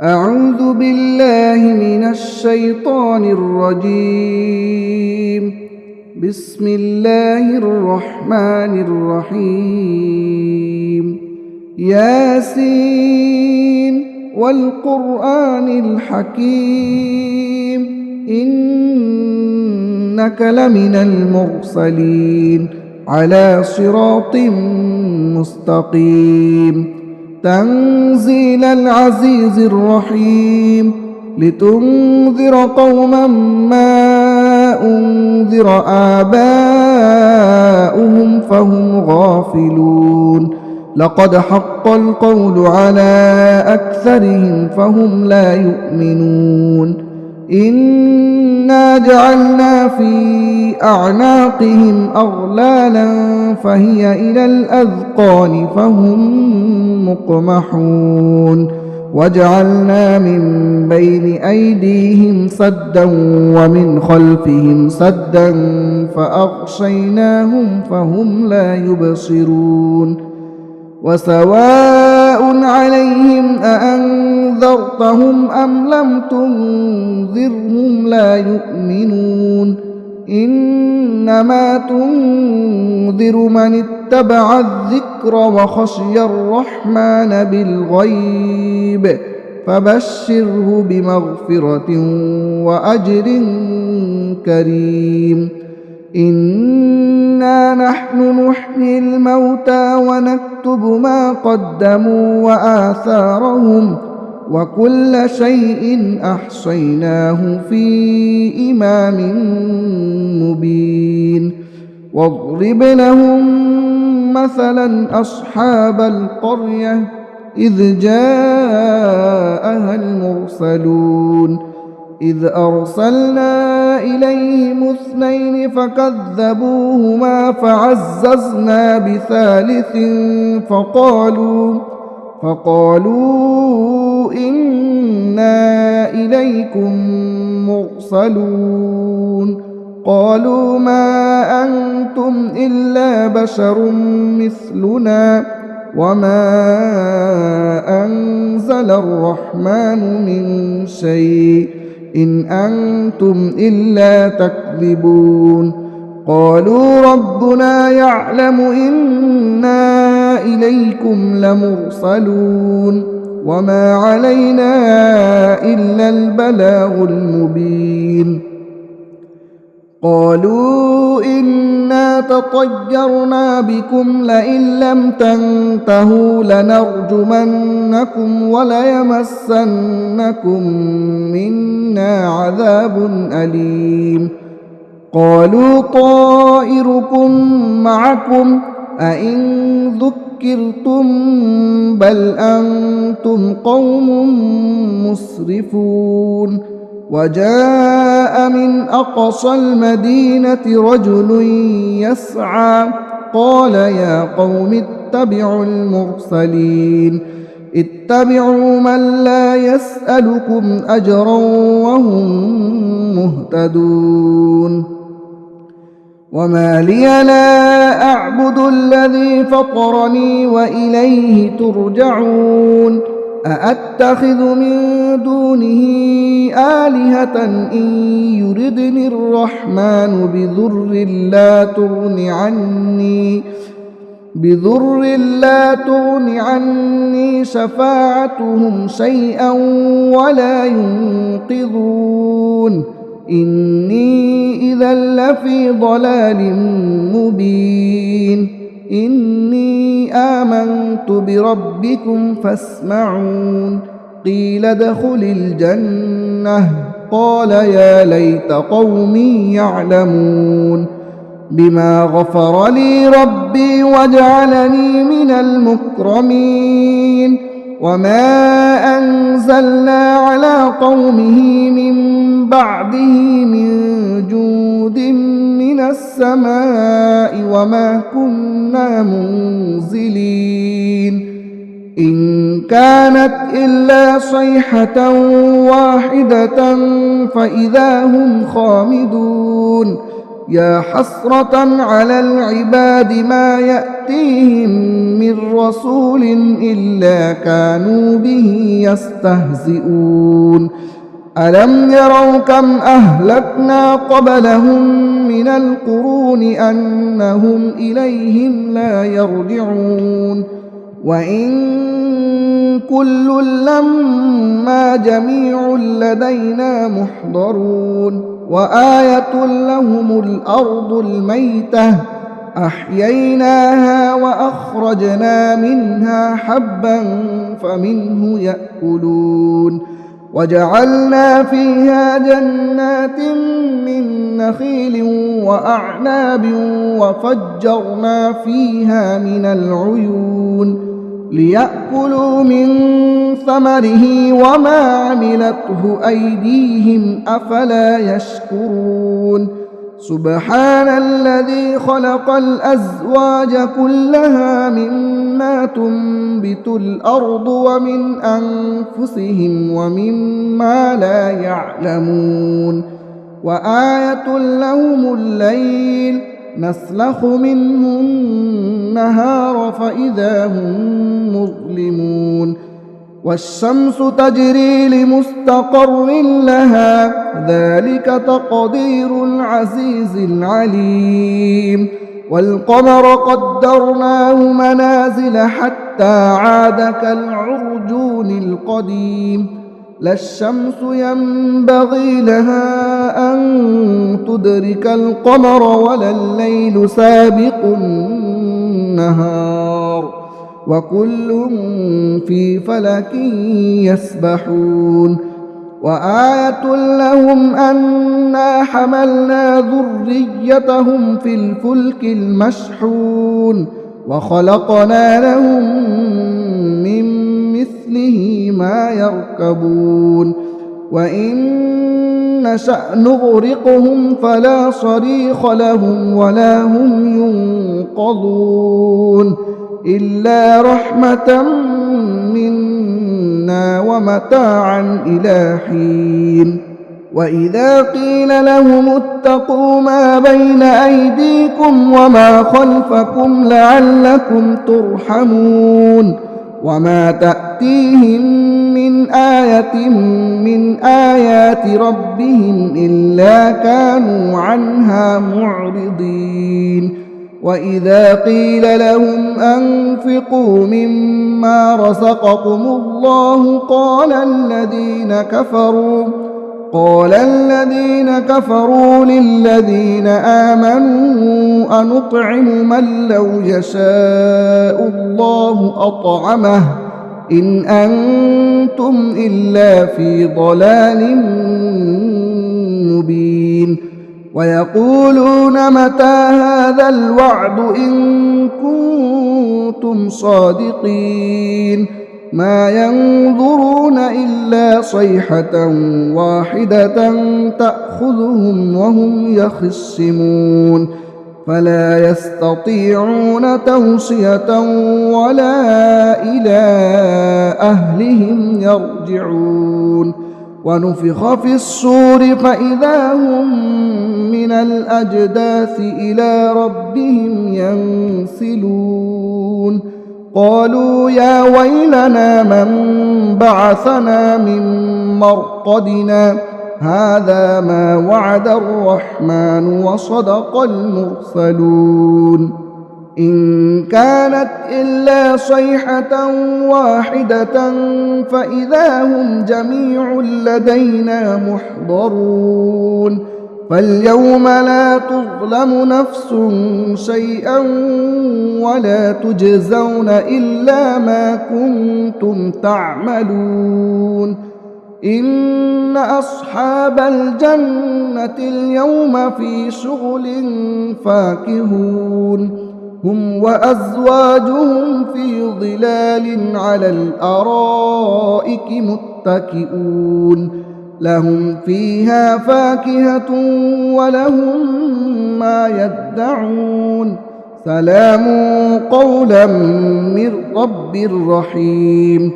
أعوذ بالله من الشيطان الرجيم. بسم الله الرحمن الرحيم. ياسين والقرآن الحكيم إنك لمن المرسلين على صراط مستقيم. تنزيل العزيز الرحيم لتنذر قوما ما أنذر آباؤهم فهم غافلون. لقد حق القول على أكثرهم فهم لا يؤمنون. إنا جعلنا في أعناقهم أغلالا فهي إلى الأذقان فهم مقمحون. وجعلنا من بين أيديهم سدا ومن خلفهم سدا فأغشيناهم فهم لا يبصرون. وسواء عليهم أأنذرتهم أم لم تنذرهم لا يؤمنون. إنما تنذر من اتبع الذكر وخشي الرحمن بالغيب فبشره بمغفرة وأجر كريم. إنا نحن نحيي الموتى ونكتب ما قدموا وآثارهم وكل شيء أحصيناه في إمام مبين. واضرب لهم مثلا أصحاب القرية إذ جاءها المرسلون إذ أرسلنا إليهم 2 فكذبوهما فعززنا بثالث فقالوا إنا إليكم مرسلون. قالوا ما أنتم إلا بشر مثلنا وما أنزل الرحمن من شيء إن أنتم إلا تكذبون. قالوا ربنا يعلم إنا إليكم لمرسلون وما علينا إلا البلاغ المبين. قالوا إنا تطيرنا بكم لئن لم تنتهوا لنرجمنكم وليمسنكم منا عذاب أليم. قالوا طائركم معكم أئن ذكرتم بل أنتم قوم مسرفون. وجاء من أقصى المدينة رجل يسعى قال يا قوم اتبعوا المرسلين اتبعوا من لا يسألكم أجرا وهم مهتدون. وما لي لا أعبد الذي فطرني وإليه ترجعون. أأتخذ من دونه آلهة إن يردني الرحمن بضر لا تغن عني شفاعتهم شيئا ولا ينقذون. إني إذا لفي ضلال مبين. إني آمنت بربكم فاسمعون. قيل ادخل الجنة قال يا ليت قومي يعلمون بما غفر لي ربي وجعلني من المكرمين. وما أنزلنا على قومه من بعده من جود من السماء وما كنا منزلين. إن كانت إلا صيحة واحدة فإذا هم خامدون. يا حسرة على العباد ما يأتيهم من رسول إلا كانوا به يستهزئون ألم يروا كم أهلكنا قبلهم من القرون أنهم إليهم لا يرجعون وإن كل لما جميع لدينا محضرون وآية لهم الأرض الميتة أحييناها وأخرجنا منها حبا فمنه يأكلون وجعلنا فيها جنات من نخيل وأعناب وفجرنا فيها من العيون ليأكلوا من ثمره وما عملته أيديهم أفلا يشكرون سبحان الذي خلق الأزواج كلها مما تنبت الأرض ومن أنفسهم ومما لا يعلمون وآية لهم الليل نسلخ منه النهار فإذا هم مظلمون والشمس تجري لمستقر لها ذلك تقدير العزيز العليم والقمر قدرناه منازل حتى عاد كالعرجون القديم لا الشمس ينبغي لها أن تدرك القمر ولا الليل سابق النهار وكل في فلك يسبحون وآية لهم أنا حملنا ذريتهم في الفلك المشحون وخلقنا لهم من مثله ما يركبون وإن نشأ نغرقهم فلا صريخ لهم ولا هم ينقذون إلا رحمة منا ومتاعا إلى حين وإذا قيل لهم اتقوا ما بين أيديكم وما خلفكم لعلكم ترحمون وما تأتيهم من آية من آيات ربهم إلا كانوا عنها معرضين وإذا قيل لهم أنفقوا مما رزقكم الله قال الذين كفروا للذين آمنوا أنطعم من لو يشاء الله أطعمه إن أنتم إلا في ضلال مبين ويقولون متى هذا الوعد إن كنتم صادقين ما ينظرون إلا صيحة واحدة تأخذهم وهم يخصمون فلا يستطيعون توصية ولا إلى أهلهم يرجعون ونفخ في الصور فإذا هم من الأجداث إلى ربهم ينسلون قالوا يا ويلنا من بعثنا من مرقدنا هذا ما وعد الرحمن وصدق المرسلون إن كانت إلا صيحة واحدة فإذا هم جميع لدينا محضرون فاليوم لا تظلم نفس شيئا ولا تجزون إلا ما كنتم تعملون إن أصحاب الجنة اليوم في شغل فاكهون هم وأزواجهم في ظلال على الأرائك متكئون لهم فيها فاكهة ولهم ما يدعون سلام قولا من رب رحيم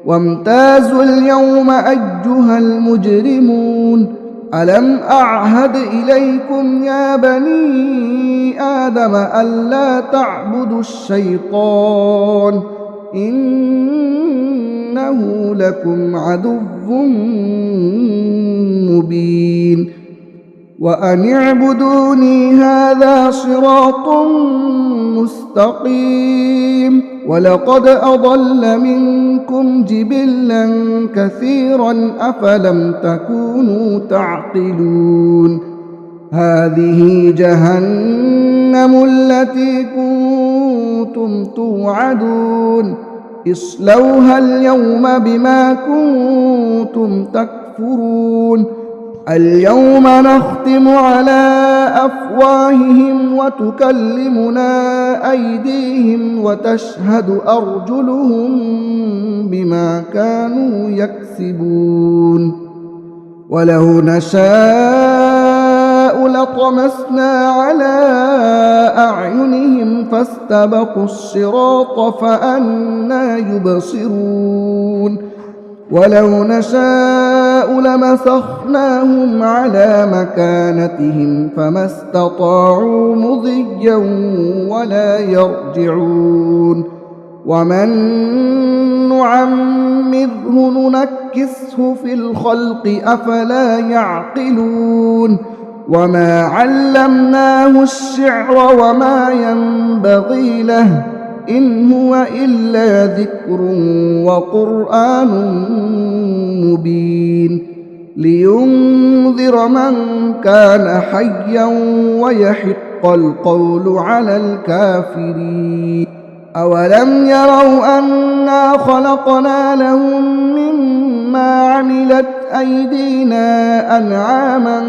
وامتازوا اليوم أيها المجرمون ألم أعهد إليكم يا بني آدم ألا تعبدوا الشيطان إنه لكم عدو مبين وأن اعبدوني هذا صراط مستقيم ولقد أضل منكم جبلا كثيرا أفلم تكونوا تعقلون هذه جهنم التي كنتم توعدون اصلوها اليوم بما كنتم تكفرون اليوم نختم على أفواههم وتكلمنا أيديهم وتشهد أرجلهم بما كانوا يكسبون ولو نشاء لطمسنا على أعينهم فاستبقوا الصراط فأنى يبصرون ولو نشاء لمسخناهم على مكانتهم فما استطاعوا مضيا ولا يرجعون ومن نعمره ننكسه في الخلق أفلا يعقلون وما علمناه الشعر وما ينبغي له إن هو إلا ذكر وقرآن مبين لينذر من كان حيا ويحق القول على الكافرين أولم يروا أنا خلقنا لهم مما عملت أيدينا أنعاما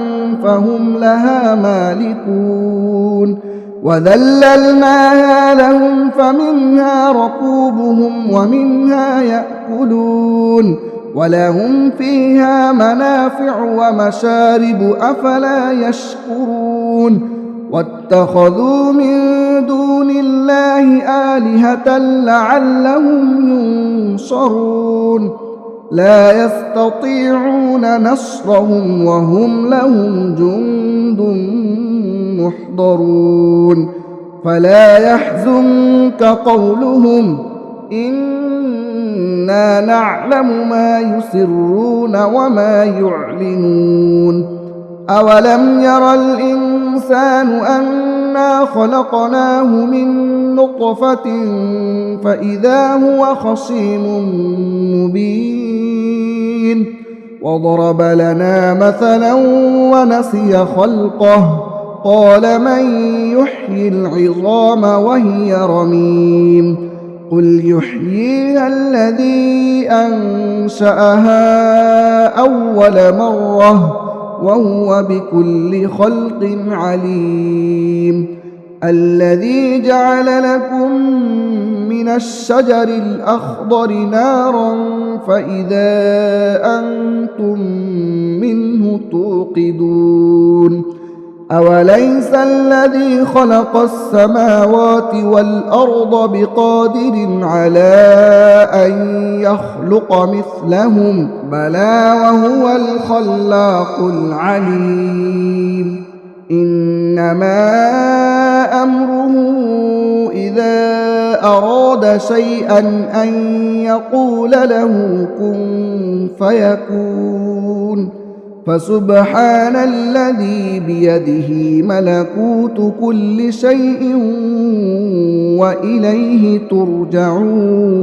فهم لها مالكون وذللناها لهم فمنها ركوبهم ومنها يأكلون ولهم فيها منافع ومشارب أفلا يشكرون واتخذوا من دون الله آلهة لعلهم ينصرون لا يستطيعون نصرهم وهم لهم جند محضرون فلا يحزنك قولهم إنا نعلم ما يسرون وما يعلنون أولم ير الإنسان أنا خلقناه من نطفة فإذا هو خصيم مبين وضرب لنا مثلا ونسي خلقه قال من يحيي العظام وهي رميم قل يحييها الذي أنشأها أول مرة وهو بكل خلق عليم الذي جعل لكم من الشجر الأخضر نارا فإذا أنتم منه توقدون أوليس الذي خلق السماوات والأرض بقادر على أن يخلق مثلهم بلى وهو الخلاق العليم إنما أمره إذا أراد شيئا أن يقول له كن فيكون فسبحان الذي بيده ملكوت كل شيء وإليه ترجعون